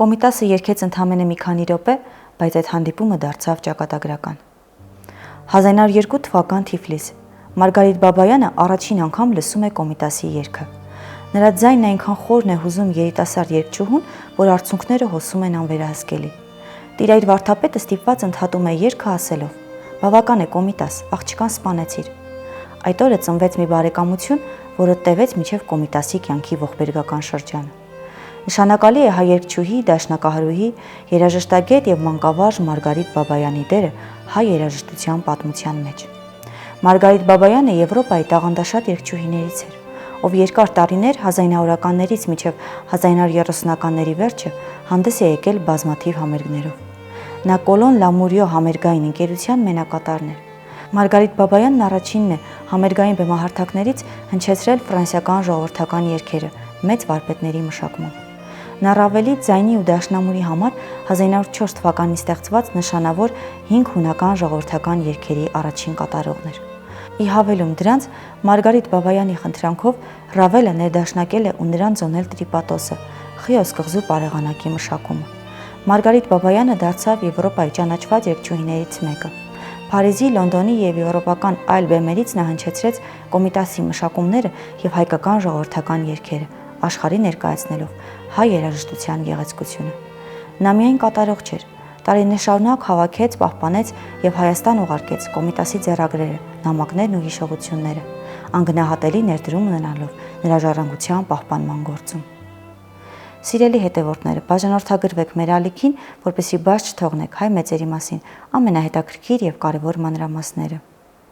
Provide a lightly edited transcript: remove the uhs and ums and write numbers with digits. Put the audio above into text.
Կոմիտասը երգեց ընդամենը մի քանի րոպե, բայց այդ հանդիպումը դարձավ ճակատագրական։ 1902 թվական Թիֆլիս։ Մարգարիտ Բաբայանը առաջին անգամ լսում է Կոմիտասի երգը։ Նրա ձայնն այնքան խորն է հուզում երիտասարդ երգչուհուն, որ արցունքները հոսում են անվերահսկելի։ Տիրայր վարդապետը ստիպված ընդհատում է երգը ասելով. «Բավական է Կոմիտաս, աղջկան սպանեցիր»։ Այդ օրը ծնվեց մի բարեկամություն, որը տևեց մինչև Կոմիտասի կյանքի ողբերգական շրջանը։ Նշանակալի է հայ երգչուհի, դաշնակահարուհի, երաժշտագետ եւ մանկավարժ Մարգարիտ Բաբայանի դերը հայ երաժշտության պատմության մեջ։ Մարգարիտ Բաբայանը Եվրոպայի տաղանդաշատ երգչուհիներից էր, ով երկար տարիներ 1900-ականներից մինչև 1930-ականների վերջը հանդես է եկել բազմաթիվ համերգներով։ Նա Կոլոն Լամուրիո համերգային ընկերության մենակատարն էր։ Մարգարիտ Բաբայանն առաջինն է համերգային բեմահարթակներից հնչեցրել ֆրանսիական ժողովրդական երգերը մեծ վարպետների մշակմամբ։ Նա Ռավելի ձայնի ու դաշնամուրի համար 1904 թվականին ստեղծված նշանավոր 5 հունական ժողովրդական երգերի առաջին կատարողն էր։ Ի հավելում դրանց, Մարգարիտ Բաբայանի խնդրանքով Ռավելը ներդաշնակել է ու նրան ձոնել Տրիպատոսը, Խիոս կղզու պարեղանակի մշակումը։ Մարգարիտ Բաբայանը դարձավ Եվրոպայի ճանաչված երգչուհիներից մեկը։ Փարիզի, Լոնդոնի եւ եվրոպական այլ բեմերից նա հնչեցրեց Կոմիտասի մշակումները եւ հայկական ժողովրդական երգերը, աշխարհի ներկայացնելով հայ երաժշտության գեղեցկությունը։ Նա միայն կատարող չէր, տարիներ շարունակ հավաքեց, պահպանեց եւ Հայաստան ուղարկեց Կոմիտասի ձեռագրերը, նամակներն ու հիշողությունները, անգնահատելի ներդրում ունենալով նրա ժառանգության պահպանման գործում։ Սիրելի հետևորդները, բաժանորդագրվեք մեր ալիքին, որպեսզի բաց չթողնեք հայ մեծերի մասին ամենահետաքրքիր եւ կարևոր մանրամասները։